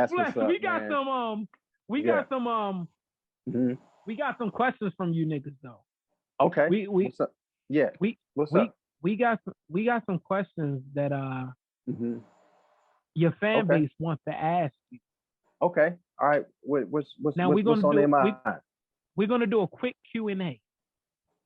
That's Flex, what's up, man. we Yeah. got some Hmm. we got some questions from you niggas though. Okay. We we What's up? Yeah. we What's we up? we got some questions that Hmm. your fan Okay. base wants to ask you. Okay. All right. Now we're What's gonna on their do mind? we're gonna do a quick Q&A,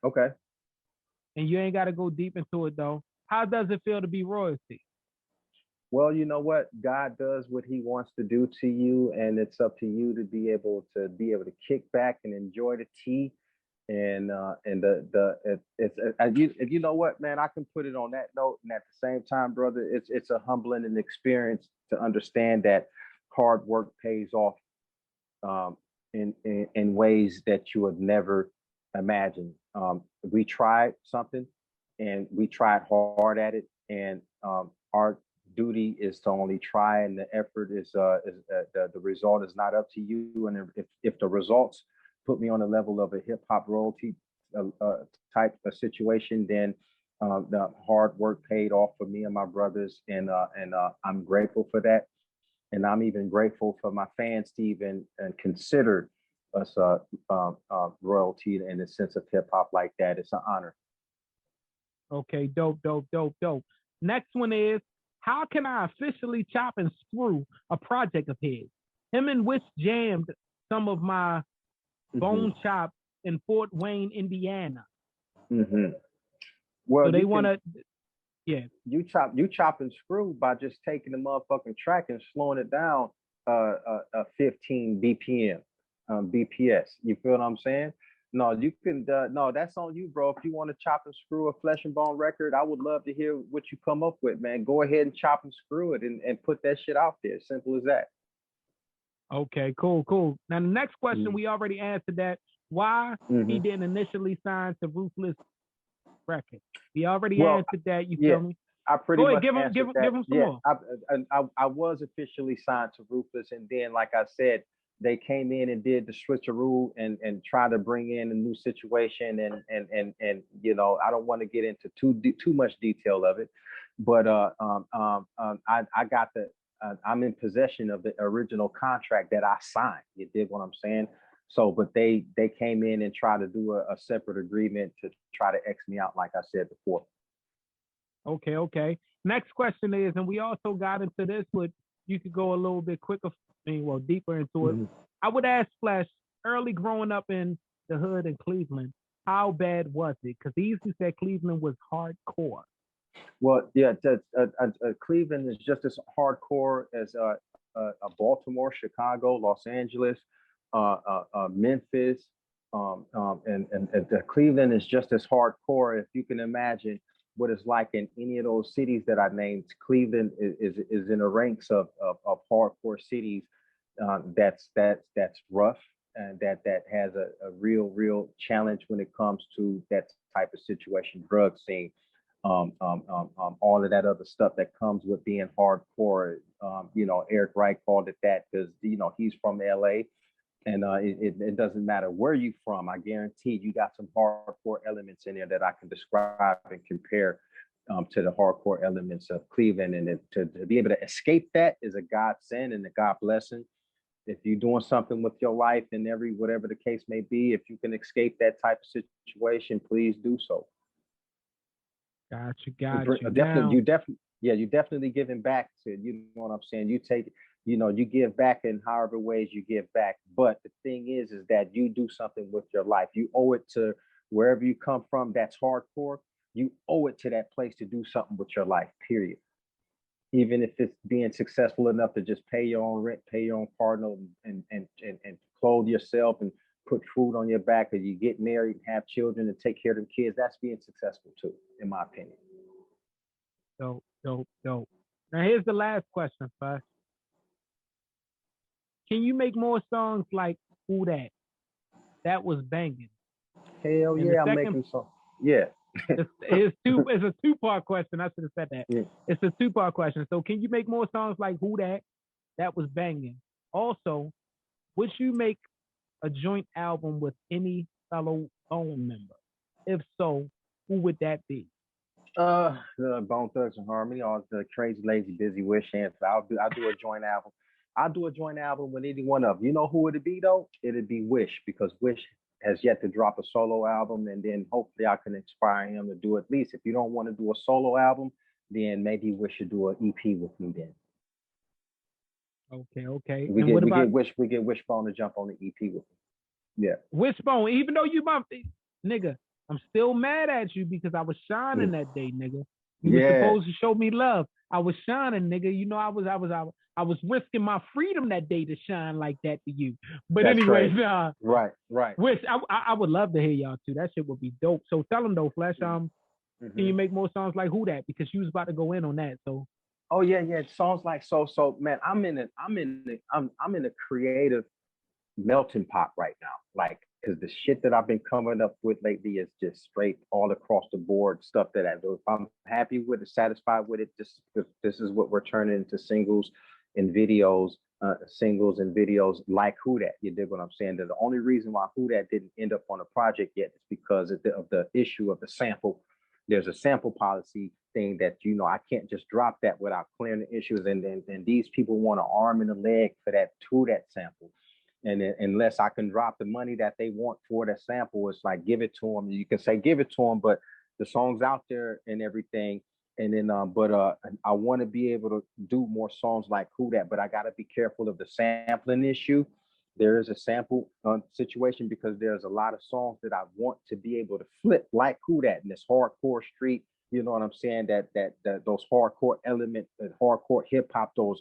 Okay. and you ain't got to go deep into it though. How does it feel to be royalty? Well, you know what? God does what He wants to do to you, and it's up to you to be able to kick back and enjoy the tea. And if you know what, man, I can put it on that note. And at the same time, brother, it's a humbling and experience to understand that hard work pays off, in ways that you would never imagine. We tried something, and we tried hard at it, and our duty is to only try, and the effort the result is not up to you. And if the results put me on the level of a hip hop royalty type of situation, then the hard work paid off for me and my brothers, and I'm grateful for that. And I'm even grateful for my fans to even and consider us royalty in the sense of hip hop like that. It's an honor. Okay, dope, dope, dope, dope. Next one is, how can I officially chop and screw a project of his? Him and Wish jammed some of my Hmm. bone chops in Fort Wayne, Indiana. Hmm. So Well, they want to, yeah. you chop and screw by just taking the motherfucking track and slowing it down 15 BPM, BPS. You feel what I'm saying? No, you can. No, that's on you, bro. If you want to chop and screw a Flesh and Bone record, I would love to hear what you come up with, man. Go ahead and chop and screw it, and put that shit out there. Simple as that. Okay, cool, cool. Now the next question, we already answered that. Why he Mm-hmm. didn't initially sign to Ruthless Records? We already Well, answered that. You yeah, feel me? I pretty Go ahead, much answered give that. him some Yeah, more. I was officially signed to Ruthless, and then, like I said, they came in and did the switcheroo and try to bring in a new situation, and I don't want to get into too much detail of it, but I got I'm in possession of the original contract that I signed. You dig what I'm saying? So, but they came in and tried to do a separate agreement to try to X me out, like I said before. Okay, okay. Next question is, and we also got into this, but you could go a little bit quicker, well, deeper into it. Mhm. I would ask Flash, early growing up in the hood in Cleveland, how bad was it? Because he used to say Cleveland was hardcore. Well, yeah, Cleveland is just as hardcore as Baltimore, Chicago, Los Angeles, Memphis, and Cleveland is just as hardcore. If you can imagine what it's like in any of those cities that I named, Cleveland is in the ranks of hardcore cities. That's rough, and that has a real challenge when it comes to that type of situation, drug scene, all of that other stuff that comes with being hardcore. Eric Wright called it that because he's from LA, and it doesn't matter where you from. I guarantee you got some hardcore elements in there that I can describe and compare to the hardcore elements of Cleveland, and to be able to escape that is a godsend and a God blessing. If you're doing something with your life and whatever the case may be, if you can escape that type of situation, please do so. Got you. Definitely, Now, yeah, you definitely giving back to, what I'm saying. You take, you give back in however ways you give back. But the thing is that you do something with your life. You owe it to wherever you come from. That's hardcore. You owe it to that place to do something with your life. Period. Even if it's being successful enough to just pay your own rent, pay your own partner, and clothe yourself and put food on your back, or you get married and have children and take care of them kids, that's being successful too, in my opinion. dope, dope, dope. Now here's the last question, Flash. Can you make more songs like Who That? That was banging. Hell And the yeah, I'm second, making some. Yeah. it's a two-part question. I should have said that. Yeah. It's a two-part question. So can you make more songs like Who That? That was banging. Also, would you make a joint album with any fellow Bone member? If so, who would that be? The Bone Thugs and Harmony, or the Crazy Lazy Busy Wish Ants. I'll do a joint album. I'll do a joint album with any one of them. You know who it'd be though? It'd be Wish, because Wish has yet to drop a solo album, and then hopefully I can inspire him to do at least. If you don't want to do a solo album, then maybe Wish should do an EP with me then. Okay, okay. We And get what we about get Wishbone to jump on the EP with me. Yeah. Wishbone? Even though you my nigga, I'm still mad at you because I was shining that day, nigga. You were Yeah. supposed to show me love. I was shining, nigga. You know, I was risking my freedom that day to shine like that to you. But That's anyways, right. Right. Wish I would love to hear y'all too. That shit would be dope. So tell them though, Flesh. Can you make more songs like Who That? Because you was about to go in on that. So. Oh yeah. Songs like so man. I'm in a creative melting pot right now. Like, because the shit that I've been coming up with lately is just straight all across the board stuff that I do. If I'm happy with it, satisfied with it, this is what we're turning into singles and videos. Singles and videos like Who That. You dig what I'm saying? That the only reason why Who That didn't end up on a project yet is because of the issue of the sample. There's a sample policy thing that, you know, I can't just drop that without clearing the issues. And then these people want an arm and a leg for that to that sample. And then, unless I can drop the money that they want for that sample, it's like, give it to them. You can say give it to them, but the song's out there and everything. And then, I want to be able to do more songs like Who That, but I got to be careful of the sampling issue. There is a sample situation, because there's a lot of songs that I want to be able to flip like Who That in this hardcore street. You know what I'm saying? That those hardcore elements, that hardcore hip hop, those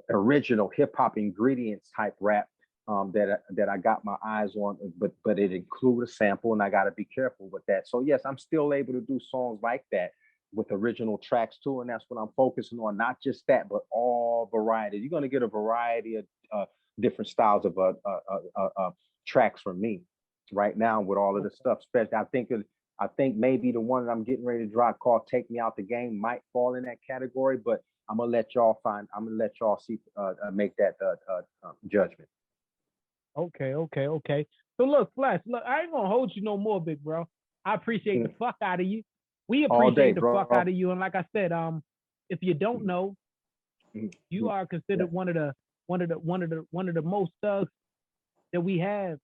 original hip hop ingredients type rap that I got my eyes on, but it includes a sample, and I got to be careful with that. So yes, I'm still able to do songs like that with original tracks too, and that's what I'm focusing on. Not just that, but all variety. You're gonna get a variety of different styles of tracks from me right now with all of the stuff. Especially, I think maybe the one that I'm getting ready to drop called "Take Me Out the Game" might fall in that category, but I'm gonna let y'all see, make that judgment. Okay. So look, Flesh, look, I ain't gonna hold you no more, big bro. I appreciate the fuck out of you. We All day, appreciate the bro. fuck out of you. And like I said, if you don't know, you are considered one of the most thugs that we have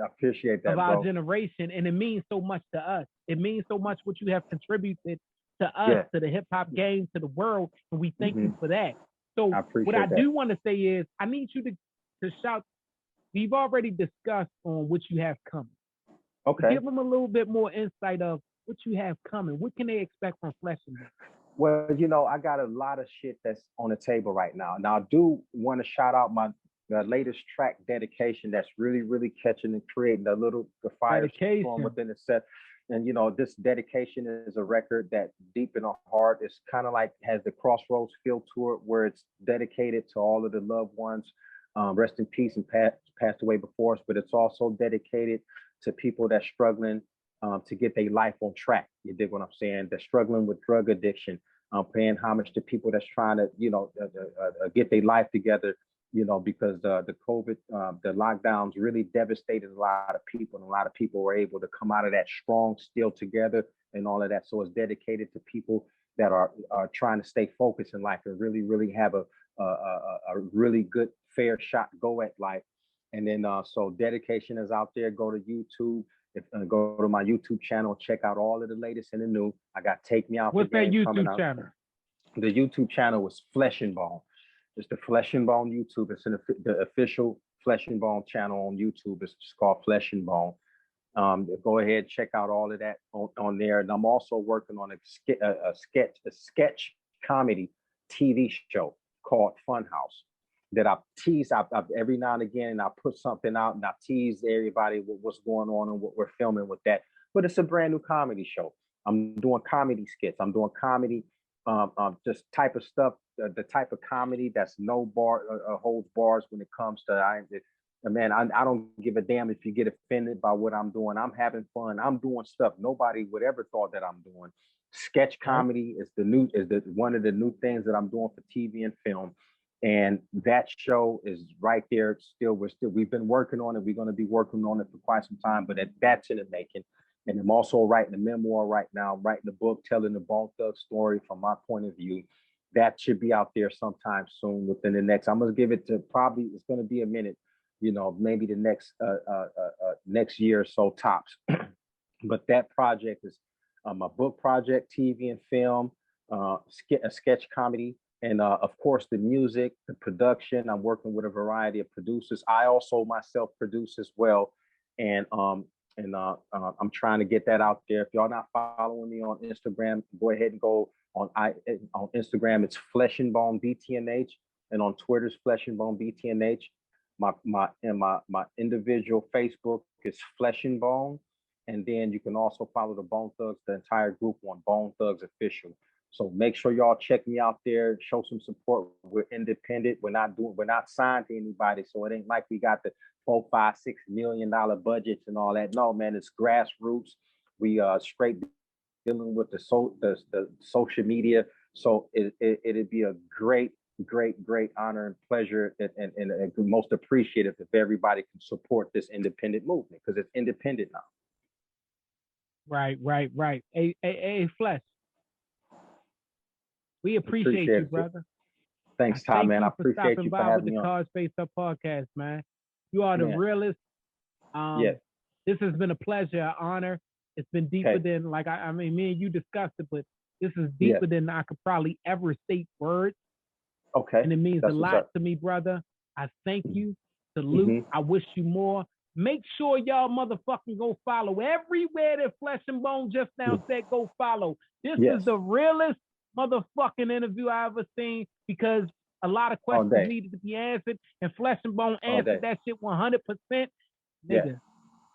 I appreciate that, of our bro. generation, and it means so much to us. It means so much what you have contributed to us, to the hip hop game, to the world, and we thank you for that. So what I do want to say is, I need you to shout. We've already discussed on what you have coming. Okay. Give them a little bit more insight of what you have coming. What can they expect from Flesh and Bone? Well, you know, I got a lot of shit that's on the table right now. Now, I do want to shout out my latest track, Dedication, that's really catching and creating a little fire storm within the set. And, you know, this Dedication is a record that deep in our heart, it's kind of like has the Crossroads feel to it, where it's dedicated to all of the loved ones. Rest in peace and passed away before us, but it's also dedicated to people that's struggling to get their life on track. You dig what I'm saying? They're struggling with drug addiction. Paying homage to people that's trying to, you know, get their life together, you know, because the COVID, the lockdowns really devastated a lot of people, and a lot of people were able to come out of that strong, still together, and all of that. So it's dedicated to people that are trying to stay focused in life and really have a really good, fair shot go at life. And then so Dedication is out there. Go to YouTube. Go to my YouTube channel, check out all of the latest and the new. I got Take Me Out. What's the Game that coming YouTube out. channel? The YouTube channel is Flesh and Bone. It's the Flesh and Bone YouTube. It's the official Flesh and Bone channel on YouTube. It's just called Flesh and Bone. Go ahead, check out all of that on there. And I'm also working on a sketch comedy TV show called Funhouse that I tease. I've every now and again, and I put something out and I tease everybody with what's going on and what we're filming with that. But it's a brand new comedy show. I'm doing comedy skits. I'm doing comedy, just type of stuff, the type of comedy that's no holds bars when it comes to man, I don't give a damn if you get offended by what I'm doing. I'm having fun. I'm doing stuff nobody would ever thought that I'm doing. Sketch comedy is one of the new things that I'm doing for TV and film. And that show is right there. We've been working on it. We're going to be working on it for quite some time, but that's in the making. And I'm also writing a memoir right now, writing a book, telling the Bone Thug story from my point of view. that should be out there sometime soon within the next. I'm gonna give it to probably it's gonna be a minute, maybe the next year or so tops. But that project is a book project, TV and film, a sketch comedy, and of course the music, the production. I'm working with a variety of producers. I also myself produce as well, and I'm trying to get that out there. If y'all not following me on Instagram, go ahead and go on Instagram. It's Flesh and Bone BTNH, and on Twitter's Flesh and Bone BTNH. My individual Facebook is Flesh and Bone, and then you can also follow the Bone Thugs, the entire group on Bone Thugs Official. So make sure y'all check me out there, show some support. We're independent. We're not signed to anybody. So it ain't like we got the $4, $5, $6 million budgets and all that. No, man, it's grassroots. We straight dealing with the social media. So it'd be a great honor and pleasure and most appreciative if everybody can support this independent movement, because it's independent now. Right. Hey, Flesh. We appreciate you, brother. Thanks, Tom, man. I appreciate you for having me on. With the Cars Face Up podcast, man. You are the realest. This has been a pleasure, an honor. It's been deeper than, like, I mean, me and you discussed it, but this is deeper than I could probably ever state words. Okay. And it means a lot to me, brother. I thank you. Salute. I wish you more. Make sure y'all motherfucking go follow everywhere that Flesh and Bone just now said go follow. This is the realest motherfucking interview I ever seen, because a lot of questions needed to be answered, and Flesh and Bone answered that shit 100%. Nigga,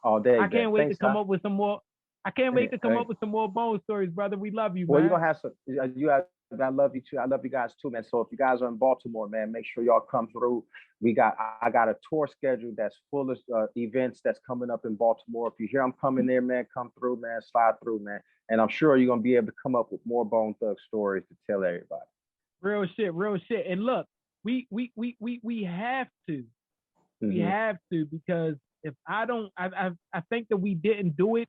all day. I can't wait to come up with some more. I can't wait to come up with some more Bone stories, brother. We love you, man. Well, you're gonna have some. I love you too. I love you guys too, man. So if you guys are in Baltimore, man, make sure y'all come through. I got a tour schedule that's full of events that's coming up in Baltimore. If you hear I'm coming there, man, come through, man. Slide through, man. And I'm sure you're gonna be able to come up with more Bone Thug stories to tell everybody. Real shit. And look, we have to. We have to, because if I don't, I think that we didn't do it.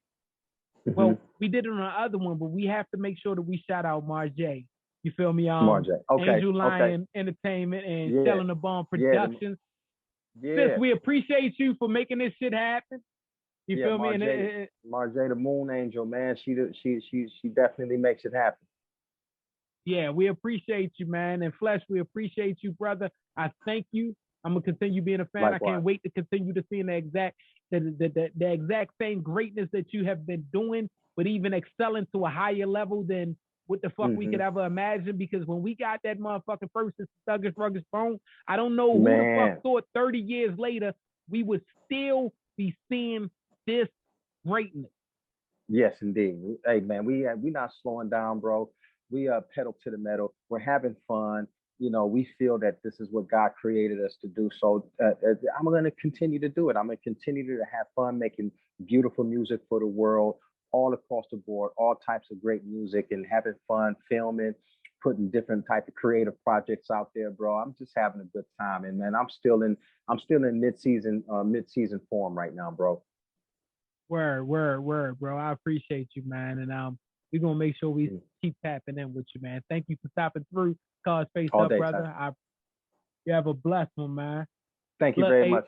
Well, we did it on the other one, but we have to make sure that we shout out Marjay. You feel me? Marjay. Okay. Angel Lion Entertainment and Selling the Bomb Productions. Sis, we appreciate you for making this shit happen. You feel me? And Marjay, the Moon Angel, man. She definitely makes it happen. Yeah, we appreciate you, man. And Flesh, we appreciate you, brother. I thank you. I'm gonna continue being a fan. Likewise. I can't wait to continue to see the exact same greatness that you have been doing, but even excelling to a higher level than what the fuck we could ever imagine. Because when we got that motherfucking first Thuggish Ruggish Bone, I don't know who the fuck thought 30 years later we would still be seeing this greatness. Yes, indeed. Hey, man, we not slowing down, bro. We pedal to the metal. We're having fun. We feel that this is what God created us to do. So I'm going to continue to do it. I'm going to continue to have fun making beautiful music for the world, all across the board, all types of great music, and having fun filming, putting different type of creative projects out there, bro. I'm just having a good time. And man, I'm still in mid-season form right now, bro. Word, bro. I appreciate you, man. And we're gonna make sure we keep tapping in with you, man. Thank you for stopping through. Cause Face Up, brother. You have a blessed one, man. Thank you very much.